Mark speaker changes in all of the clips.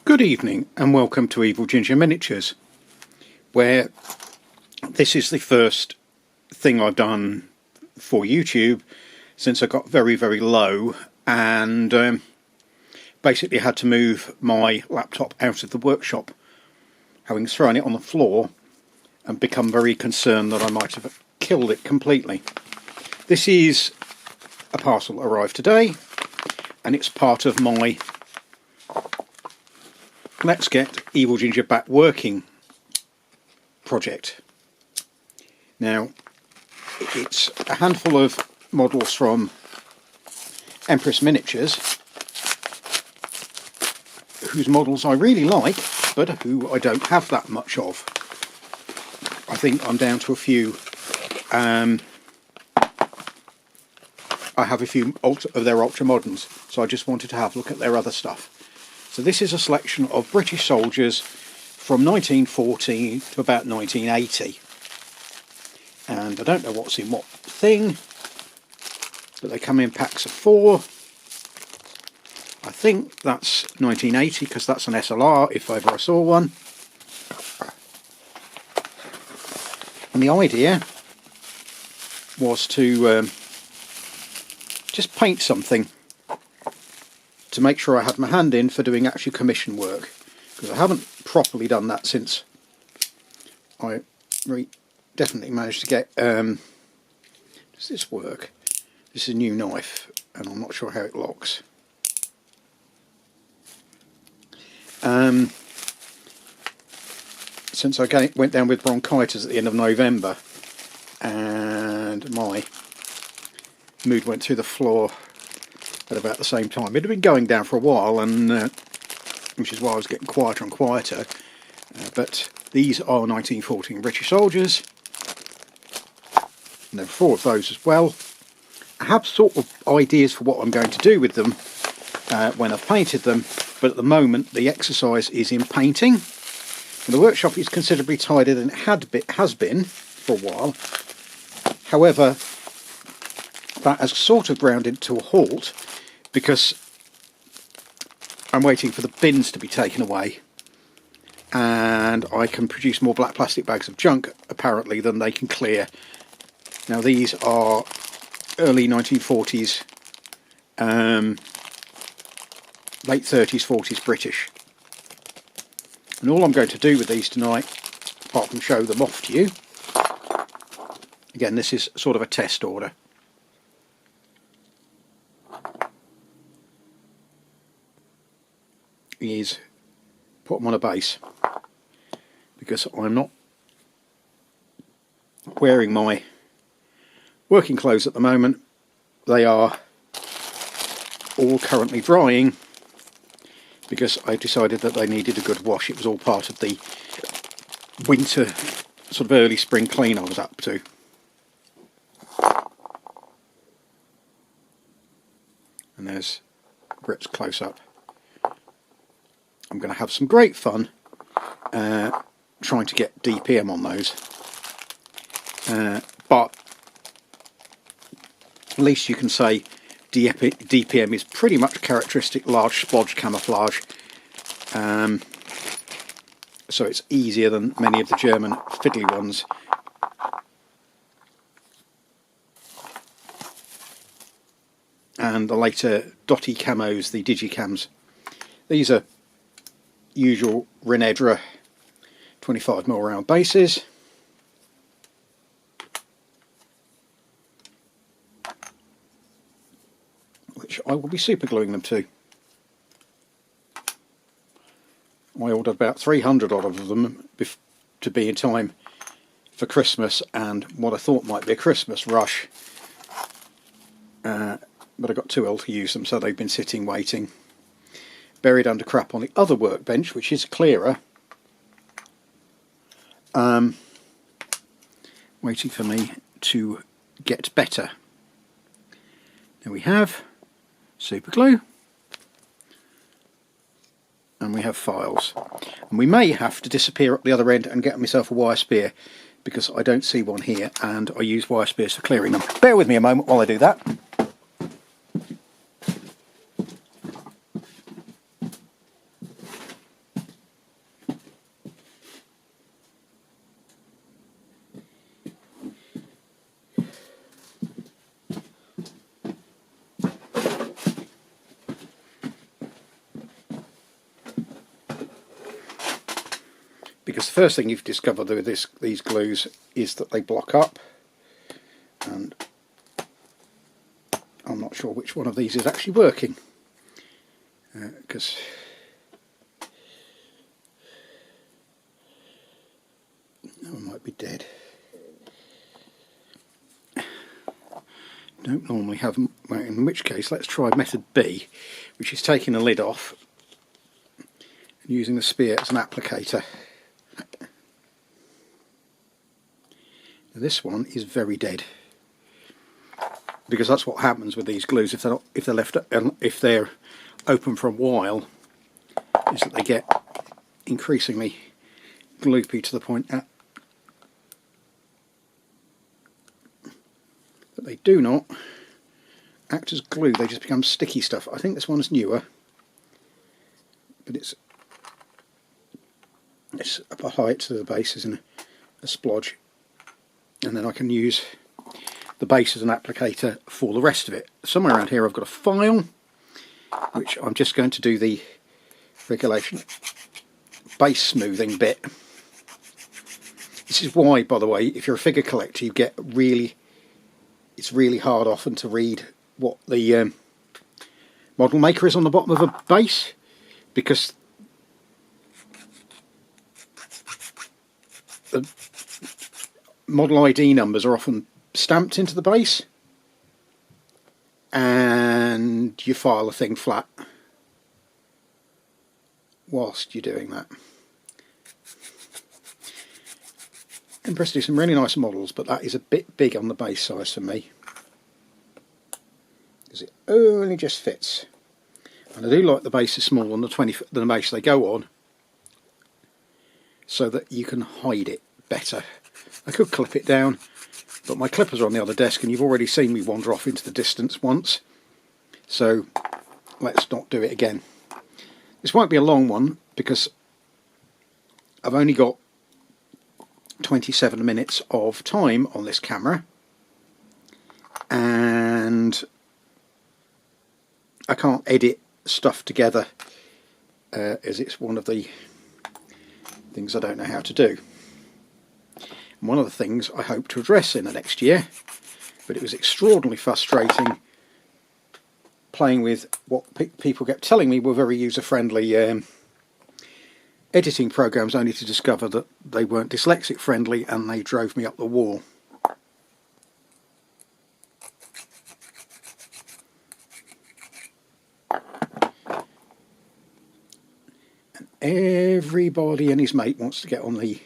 Speaker 1: Good evening and welcome to Evil Ginger Miniatures, where this is the first thing I've done for YouTube since I got very low and basically had to move my laptop out of the workshop, having thrown it on the floor and become very concerned that I might have killed it completely. This is a parcel that arrived today and it's part of my Let's Get Evil Ginger Back Working project. Now, it's a handful of models from Empress Miniatures, whose models I really like, but who I don't have that much of. I think I'm down to a few. I have a few of their Ultra Moderns, so I just wanted to have a look at their other stuff. So this is a selection of British soldiers from 1940 to about 1980. And I don't know what's in what thing, but they come in packs of 4. I think that's 1980 because that's an SLR if ever I saw one. And the idea was to just paint something to make sure I had my hand in for doing actual commission work, because I haven't properly done that since I definitely managed to get does this work? This is a new knife and I'm not sure how it locks. Since I went down with bronchitis at the end of November and my mood went through the floor at about the same time. It had been going down for a while, and which is why I was getting quieter and quieter. But these are 1914 British soldiers. And there are 4 of those as well. I have sort of ideas for what I'm going to do with them when I've painted them, but at the moment the exercise is in painting. And the workshop is considerably tidier than it has been for a while. However, that has sort of grounded to a halt because I'm waiting for the bins to be taken away, and I can produce more black plastic bags of junk apparently than they can clear. Now these are early 1940s, late 30s, 40s British, and all I'm going to do with these tonight, apart from show them off to you, again this is sort of a test order, is put them on a base, because I'm not wearing my working clothes at the moment. They are all currently drying because I decided that they needed a good wash. It was all part of the winter, sort of early spring clean I was up to. And there's Brit's close up. I'm going to have some great fun trying to get DPM on those, but at least you can say DPM is pretty much characteristic large splodge camouflage, so it's easier than many of the German fiddly ones. And the later dotty camos, the digicams, these are usual Renedra 25mm round bases, which I will be super gluing them to. I ordered about 300 odd of them to be in time for Christmas and what I thought might be a Christmas rush, but I got too ill to use them, so they've been sitting waiting, buried under crap on the other workbench, which is clearer, waiting for me to get better. There we have super glue, and we have files, and we may have to disappear up the other end and get myself a wire spear, because I don't see one here and I use wire spears for clearing them. Bear with me a moment while I do that. because the first thing you've discovered with these glues is that they block up, and I'm not sure which one of these is actually working, because that one might be dead. Don't normally have, well, in which case let's try method B, which is taking the lid off and using the spear as an applicator. Now this one is very dead, because that's what happens with these glues if they're open for a while, is that they get increasingly gloopy to the point that they do not act as glue, they just become sticky stuff. I think this one's newer, but it's up a height to the base as in a splodge, and then I can use the base as an applicator for the rest of it. Somewhere around here I've got a file which I'm just going to do the regulation base smoothing bit. This is why, by the way, if you're a figure collector, you get it's really hard often to read what the model maker is on the bottom of a base, because the model ID numbers are often stamped into the base, and you file the thing flat whilst you're doing that. I'm impressed to do some really nice models, but that is a bit big on the base size for me, because it only just fits. And I do like the bases smaller than the base they go on, so that you can hide it better. I could clip it down, but my clippers are on the other desk, and you've already seen me wander off into the distance once, so let's not do it again. This won't be a long one, because I've only got 27 minutes of time on this camera, and I can't edit stuff together, as it's one of the things I don't know how to do. And one of the things I hope to address in the next year, but it was extraordinarily frustrating playing with what people kept telling me were very user-friendly editing programs, only to discover that they weren't dyslexic friendly, and they drove me up the wall. And everybody and his mate wants to get on the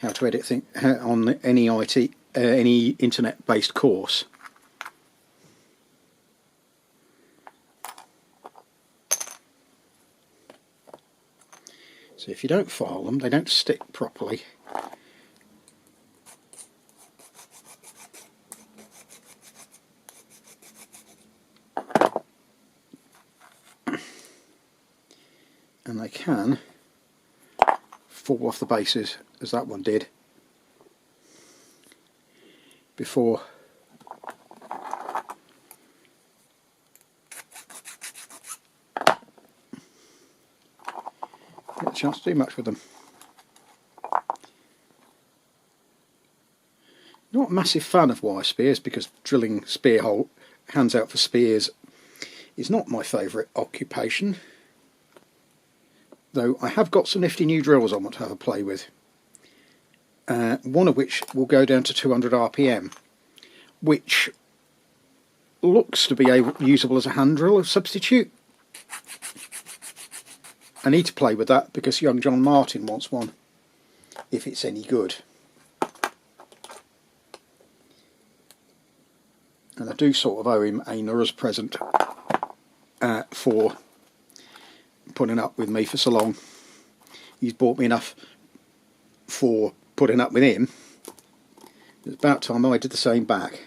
Speaker 1: how to edit thing on any internet based course. So if you don't file them, they don't stick properly. And they can fall off the bases, as that one did, before get a chance to do much with them. Not a massive fan of wire spears, because drilling spear hole hands out for spears is not my favourite occupation, though I have got some nifty new drills I want to have a play with, one of which will go down to 200 RPM, which looks to be usable as a hand drill substitute. I need to play with that, because young John Martin wants one, if it's any good. And I do sort of owe him a Nura's present for putting up with me for so long. He's bought me enough for putting up with him. It's about time I did the same back.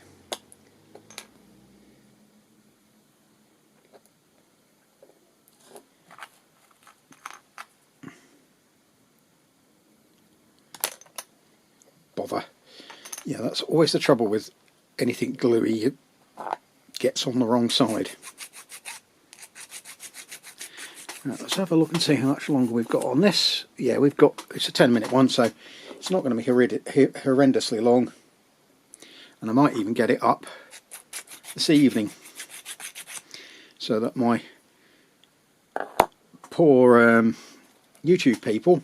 Speaker 1: Bother. Yeah, that's always the trouble with anything gluey, it gets on the wrong side. Now, let's have a look and see how much longer we've got on this. Yeah, it's a 10-minute one, so it's not going to be horrendously long. And I might even get it up this evening so that my poor YouTube people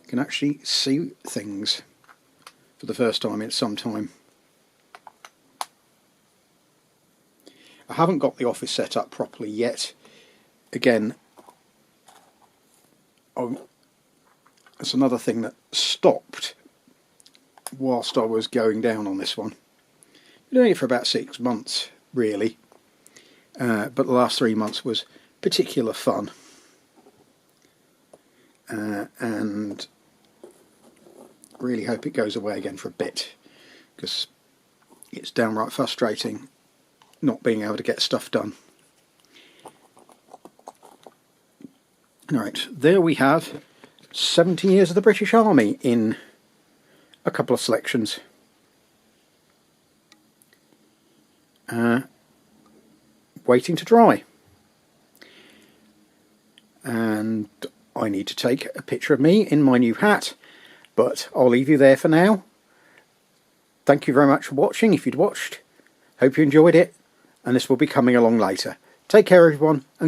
Speaker 1: can actually see things for the first time in some time. I haven't got the office set up properly yet. Again, that's another thing that stopped whilst I was going down on this one. I've been doing it for about 6 months, really, but the last 3 months was particular fun, and really hope it goes away again for a bit, because it's downright frustrating not being able to get stuff done. Alright, there we have 70 years of the British Army in a couple of selections. Waiting to dry. And I need to take a picture of me in my new hat, but I'll leave you there for now. Thank you very much for watching, if you'd watched. Hope you enjoyed it, and this will be coming along later. Take care everyone, and goodbye.